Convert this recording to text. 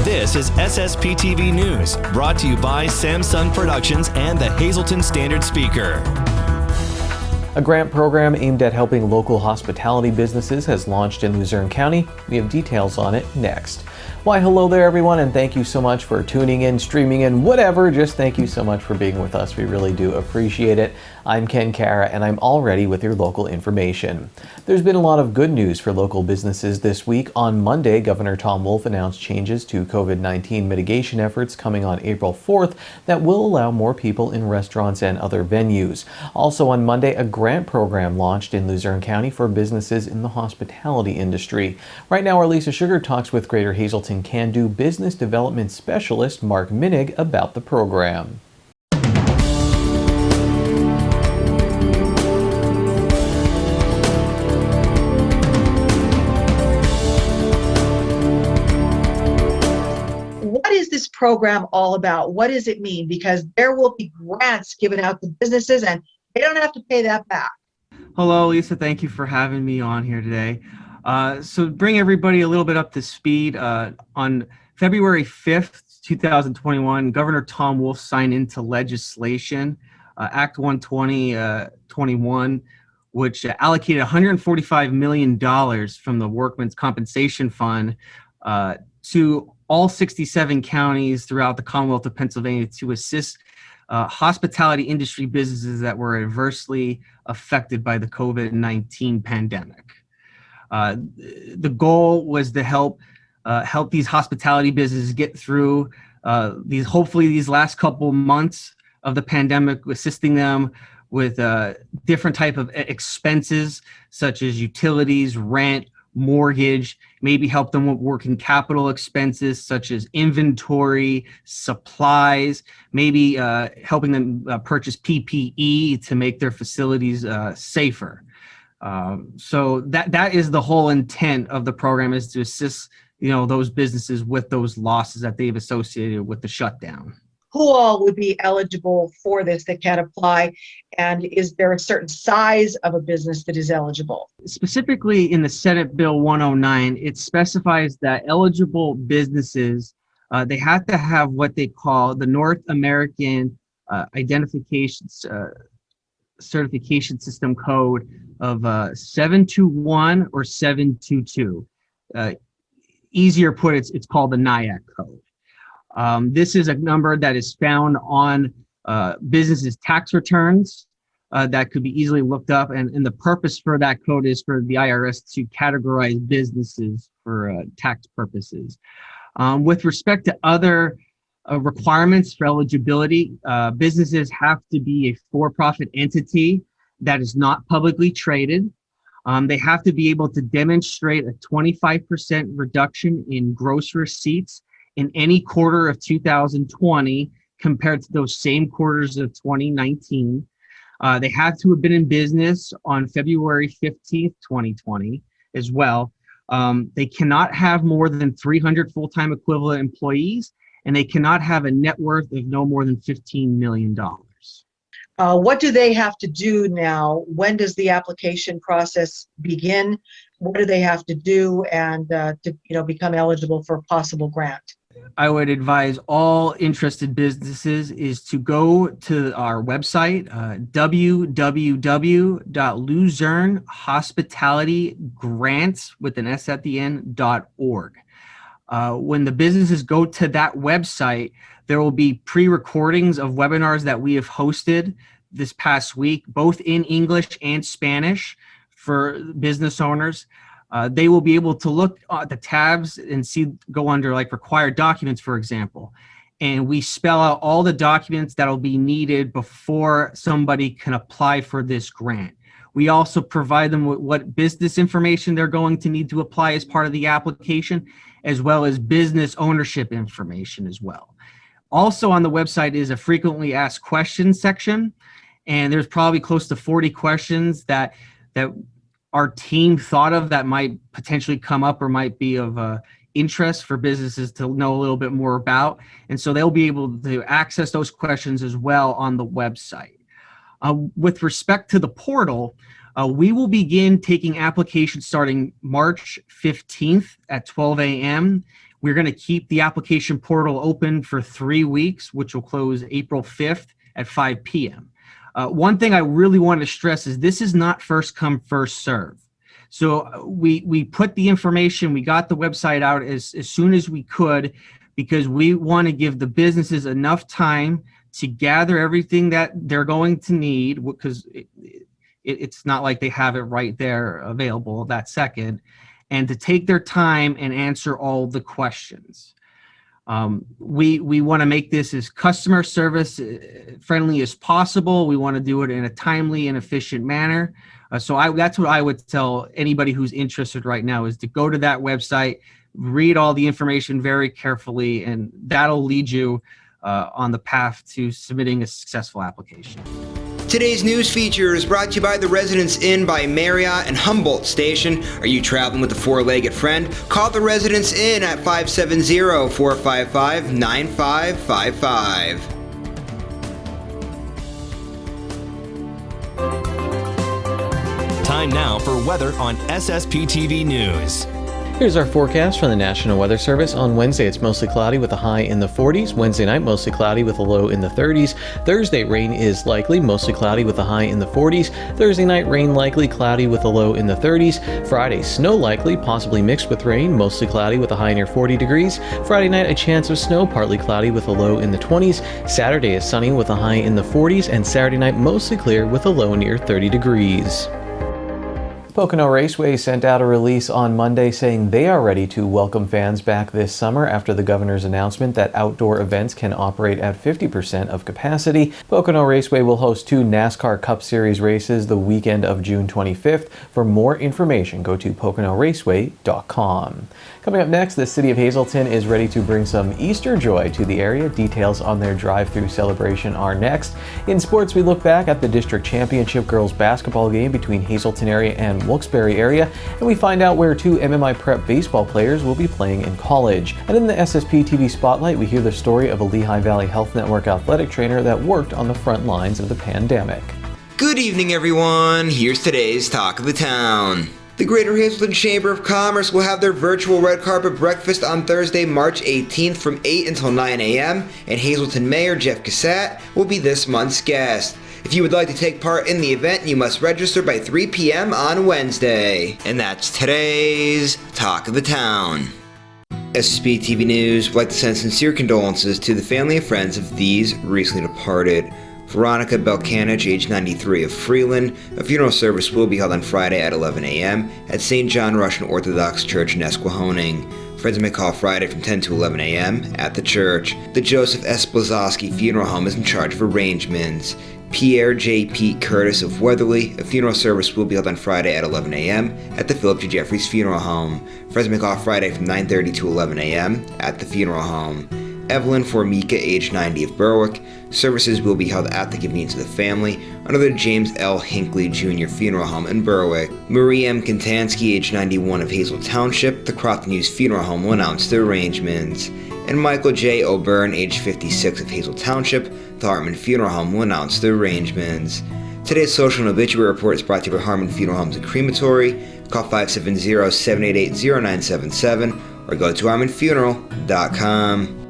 This is SSPTV News, brought to you by Samsung Productions and the Hazleton Standard Speaker. A grant program aimed at helping local hospitality businesses has launched in Luzerne County. We have details on it next. Why, hello there, everyone, and thank you so much for tuning in, streaming in, whatever. Just thank you so much for being with us. We really do appreciate it. I'm Ken Cara, and I'm all ready with your local information. There's been a lot of good news for local businesses this week. On Monday, Governor Tom Wolf announced changes to COVID-19 mitigation efforts coming on April 4th that will allow more people in restaurants and other venues. Also on Monday, a grant program launched in Luzerne County for businesses in the hospitality industry. Right now, our Lisa Sugar talks with Greater Hazleton Can-Do Business Development Specialist Mark Minig about the program. What is this program all about? What does it mean? Because there will be grants given out to businesses and they don't have to pay that back. Hello, Lisa. Thank you for having me on here today. So bring everybody a little bit up to speed. On February 5th, 2021, Governor Tom Wolf signed into legislation, Act 120-21, which allocated $145 million from the Workmen's Compensation Fund to all 67 counties throughout the Commonwealth of Pennsylvania to assist hospitality industry businesses that were adversely affected by the COVID-19 pandemic. The goal was to help these hospitality businesses get through these last couple months of the pandemic, assisting them with different type of expenses such as utilities, rent, mortgage, maybe help them with working capital expenses such as inventory, supplies, maybe helping them purchase PPE to make their facilities safer. So that is the whole intent of the program, is to assist those businesses with those losses that they've associated with the shutdown. Who all would be eligible for this that can apply? And is there a certain size of a business that is eligible? Specifically in the Senate Bill 109, it specifies that eligible businesses, they have to have what they call the North American Identification Certification System Code of 721 or 722. Easier put, it's called the NIAC code. This is a number that is found on businesses' tax returns that could be easily looked up. And the purpose for that code is for the IRS to categorize businesses for tax purposes. With respect to other requirements for eligibility, businesses have to be a for-profit entity that is not publicly traded. They have to be able to demonstrate a 25% reduction in gross receipts in any quarter of 2020 compared to those same quarters of 2019. They have to have been in business on February 15th, 2020 as well. They cannot have more than 300 full-time equivalent employees, and they cannot have a net worth of no more than $15 million. What do they have to do now? When does the application process begin? What do they have to do and to become eligible for a possible grant? I would advise all interested businesses is to go to our website, www.luzernehospitalitygrants with an S at the end.org. When the businesses go to that website, there will be pre-recordings of webinars that we have hosted this past week, both in English and Spanish for business owners. They will be able to look at the tabs and go under like required documents, for example. And we spell out all the documents that will be needed before somebody can apply for this grant. We also provide them with what business information they're going to need to apply as part of the application, as well as business ownership information as well. Also on the website is a frequently asked questions section. And there's probably close to 40 questions that our team thought of that might potentially come up or might be of interest for businesses to know a little bit more about. And so they'll be able to access those questions as well on the website. With respect to the portal, We will begin taking applications starting March 15th at 12 a.m. We're going to keep the application portal open for 3 weeks, which will close April 5th at 5 p.m. One thing I really want to stress is this is not first come, first serve. So we put the information, we got the website out as soon as we could, because we want to give the businesses enough time to gather everything that they're going to need, because it's not like they have it right there available that second, and to take their time and answer all the questions. We want to make this as customer service friendly as possible. We want to do it in a timely and efficient manner. So that's what I would tell anybody who's interested right now, is to go to that website, read all the information very carefully, and that'll lead you on the path to submitting a successful application. Today's news feature is brought to you by the Residence Inn by Marriott and Humboldt Station. Are you traveling with a four-legged friend? Call the Residence Inn at 570-455-9555. Time now for weather on SSPTV News. Here's our forecast from the National Weather Service. On Wednesday, it's mostly cloudy with a high in the 40s. Wednesday night, mostly cloudy with a low in the 30s. Thursday, rain is likely, mostly cloudy with a high in the 40s. Thursday night, rain likely, cloudy with a low in the 30s. Friday, snow likely, possibly mixed with rain, mostly cloudy with a high near 40 degrees. Friday night, a chance of snow, partly cloudy with a low in the 20s. Saturday is sunny with a high in the 40s, and Saturday night, mostly clear with a low near 30 degrees. Pocono Raceway sent out a release on Monday saying they are ready to welcome fans back this summer after the governor's announcement that outdoor events can operate at 50% of capacity. Pocono Raceway will host 2 NASCAR Cup Series races the weekend of June 25th. For more information, go to PoconoRaceway.com. Coming up next, the city of Hazleton is ready to bring some Easter joy to the area. Details on their drive-through celebration are next. In sports, we look back at the district championship girls basketball game between Hazleton area and Wilkes-Barre area, and we find out where 2 MMI Prep baseball players will be playing in college. And in the SSPTV Spotlight, we hear the story of a Lehigh Valley Health Network athletic trainer that worked on the front lines of the pandemic. Good evening, everyone. Here's today's Talk of the Town. The Greater Hazleton Chamber of Commerce will have their virtual red carpet breakfast on Thursday, March 18th from 8 until 9 a.m., and Hazleton Mayor Jeff Cassat will be this month's guest. If you would like to take part in the event, you must register by 3 p.m. on Wednesday. And that's today's Talk of the Town. SSPTV News would like to send sincere condolences to the family and friends of these recently departed. Veronica Belkanich, age 93, of Freeland. A funeral service will be held on Friday at 11 a.m. at St. John Russian Orthodox Church in Esquehoning. Friends may call Friday from 10 to 11 a.m. at the church. The Joseph S. Blazowski Funeral Home is in charge of arrangements. Pierre J. Pete Curtis of Weatherly. A funeral service will be held on Friday at 11 a.m. at the Philip J. Jeffries Funeral Home. Friends may call Friday from 9:30 to 11 a.m. at the funeral home. Evelyn Formica, age 90, of Berwick. Services will be held at the convenience of the family under the James L. Hinckley Jr. Funeral Home in Berwick. Marie M. Kontansky, age 91, of Hazel Township. The Crofton Hughes Funeral Home will announce the arrangements. And Michael J. O'Byrne, age 56, of Hazel Township. The Hartman Funeral Home will announce the arrangements. Today's social and obituary report is brought to you by Hartman Funeral Homes and Crematory. Call 570-788-0977 or go to hartmanfuneral.com.